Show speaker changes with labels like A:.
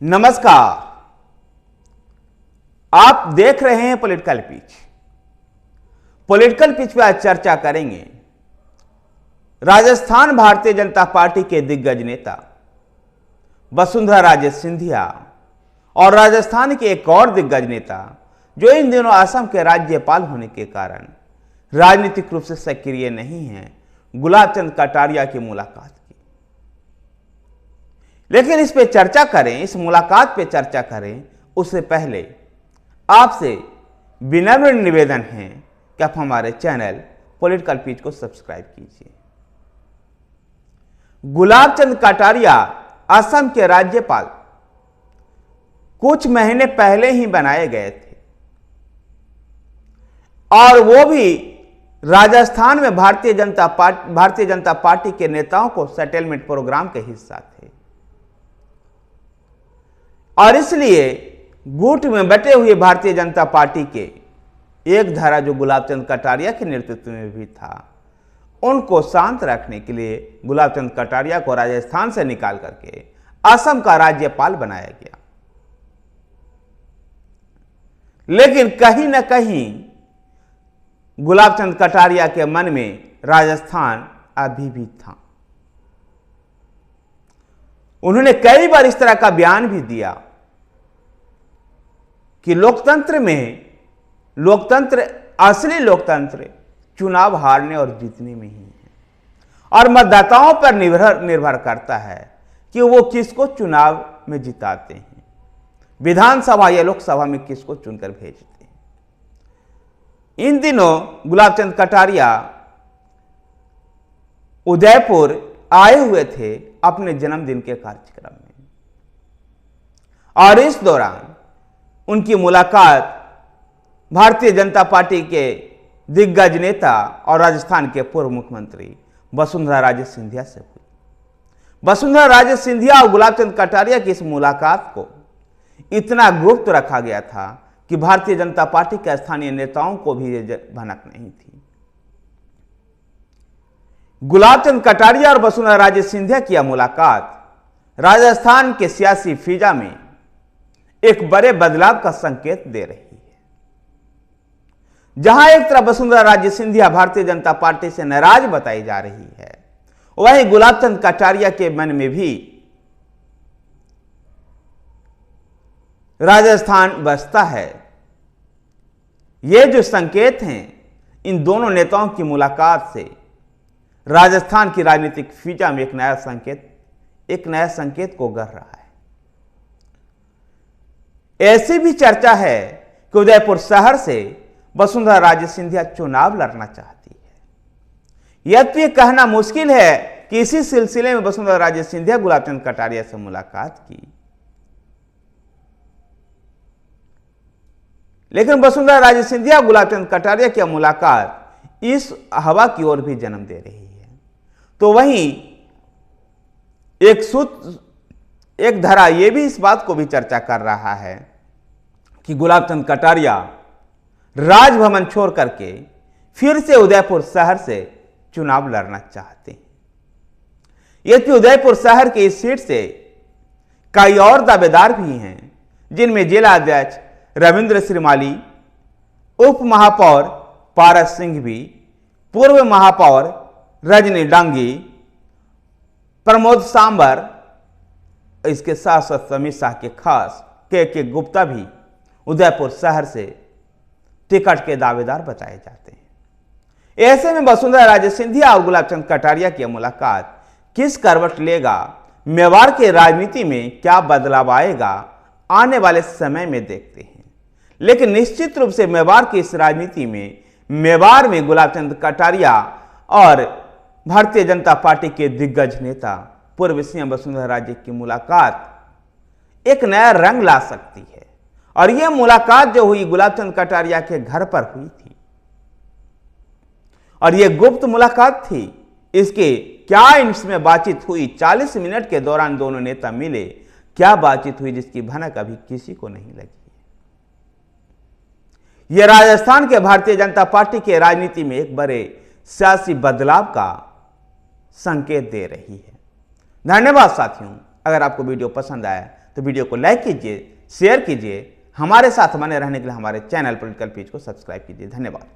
A: नमस्कार, आप देख रहे हैं पॉलिटिकल पिच। पॉलिटिकल पिच पर आज चर्चा करेंगे राजस्थान भारतीय जनता पार्टी के दिग्गज नेता वसुंधरा राजे सिंधिया और राजस्थान के एक और दिग्गज नेता जो इन दिनों असम के राज्यपाल होने के कारण राजनीतिक रूप से सक्रिय नहीं हैं, गुलाब चंद कटारिया की मुलाकात की। लेकिन इस पे चर्चा करें, इस मुलाकात पे चर्चा करें उससे पहले आपसे विनम्र निवेदन है कि आप हमारे चैनल पॉलिटिकल पिच को सब्सक्राइब कीजिए। गुलाब चंद कटारिया असम के राज्यपाल कुछ महीने पहले ही बनाए गए थे और वो भी राजस्थान में भारतीय जनता पार्टी के नेताओं को सेटलमेंट प्रोग्राम के हिस्सा थे और इसलिए गुट में बटे हुए भारतीय जनता पार्टी के एक धारा जो गुलाब चंद कटारिया के नेतृत्व में भी था, उनको शांत रखने के लिए गुलाब चंद कटारिया को राजस्थान से निकाल करके असम का राज्यपाल बनाया गया। लेकिन कहीं ना कहीं गुलाब चंद कटारिया के मन में राजस्थान अभी भी था। उन्होंने कई बार इस तरह का बयान भी दिया कि असली लोकतंत्र चुनाव हारने और जीतने में ही है और मतदाताओं पर निर्भर करता है कि वो किसको चुनाव में जिताते हैं, विधानसभा या लोकसभा में किसको चुनकर भेजते हैं। इन दिनों गुलाब चंद कटारिया उदयपुर आए हुए थे अपने जन्मदिन के कार्यक्रम में और इस दौरान उनकी मुलाकात भारतीय जनता पार्टी के दिग्गज नेता और राजस्थान के पूर्व मुख्यमंत्री वसुंधरा राजे सिंधिया से हुई। वसुंधरा राजे सिंधिया और गुलाब चंद कटारिया की इस मुलाकात को इतना गुप्त रखा गया था कि भारतीय जनता पार्टी के स्थानीय नेताओं को भी ये भनक नहीं थी। गुलाब चंद कटारिया और वसुंधरा राजे सिंधिया की यह मुलाकात राजस्थान के सियासी फिजा में एक बड़े बदलाव का संकेत दे रही है। जहां एक तरफ वसुंधरा राजे सिंधिया भारतीय जनता पार्टी से नाराज बताई जा रही है, वहीं गुलाब चंद कटारिया के मन में भी राजस्थान बसता है। ये जो संकेत हैं, इन दोनों नेताओं की मुलाकात से राजस्थान की राजनीतिक फिजा में एक नया संकेत को गढ़ रहा है। ऐसी भी चर्चा है कि उदयपुर शहर से वसुंधरा राजे सिंधिया चुनाव लड़ना चाहती है। यह तो कहना मुश्किल है कि इसी सिलसिले में वसुंधरा राजे सिंधिया गुलाब चंद कटारिया से मुलाकात की, लेकिन वसुंधरा राजे सिंधिया गुलाब चंद कटारिया की मुलाकात इस हवा की ओर भी जन्म दे रही है। तो वहीं एक धारा यह भी इस बात को भी चर्चा कर रहा है कि गुलाब चंद कटारिया राजभवन छोड़ करके फिर से उदयपुर शहर से चुनाव लड़ना चाहते हैं। यद्यपि उदयपुर शहर की इस सीट से कई और दावेदार भी हैं, जिनमें जिला अध्यक्ष रविंद्र श्रीमाली, उप महापौर पारस सिंह भी, पूर्व महापौर रजनी डांगी, प्रमोद सांबर, इसके साथ साथ अमित शाह के खास के गुप्ता भी उदयपुर शहर से टिकट के दावेदार बताए जाते हैं। ऐसे में वसुंधरा राजे सिंधिया और गुलाब चंद कटारिया की मुलाकात किस करवट लेगा, मेवाड़ के राजनीति में क्या बदलाव आएगा, आने वाले समय में देखते हैं। लेकिन निश्चित रूप से मेवाड़ की इस राजनीति में, मेवाड़ में गुलाब चंद कटारिया और भारतीय जनता पार्टी के दिग्गज नेता पूर्व सीएम वसुंधरा राजे की मुलाकात एक नया रंग ला सकती है। और यह मुलाकात जो हुई गुलाब चंद कटारिया के घर पर हुई थी और यह गुप्त मुलाकात थी। इसके क्या इसमें बातचीत हुई, 40 मिनट के दौरान दोनों नेता मिले, क्या बातचीत हुई जिसकी भनक अभी किसी को नहीं लगी। यह राजस्थान के भारतीय जनता पार्टी के राजनीति में एक बड़े सियासी बदलाव का संकेत दे रही है। धन्यवाद साथियों। अगर आपको वीडियो पसंद आया तो वीडियो को लाइक कीजिए, शेयर कीजिए, हमारे साथ बने रहने के लिए हमारे चैनल पॉलिटिकल पेज को सब्सक्राइब कीजिए। धन्यवाद।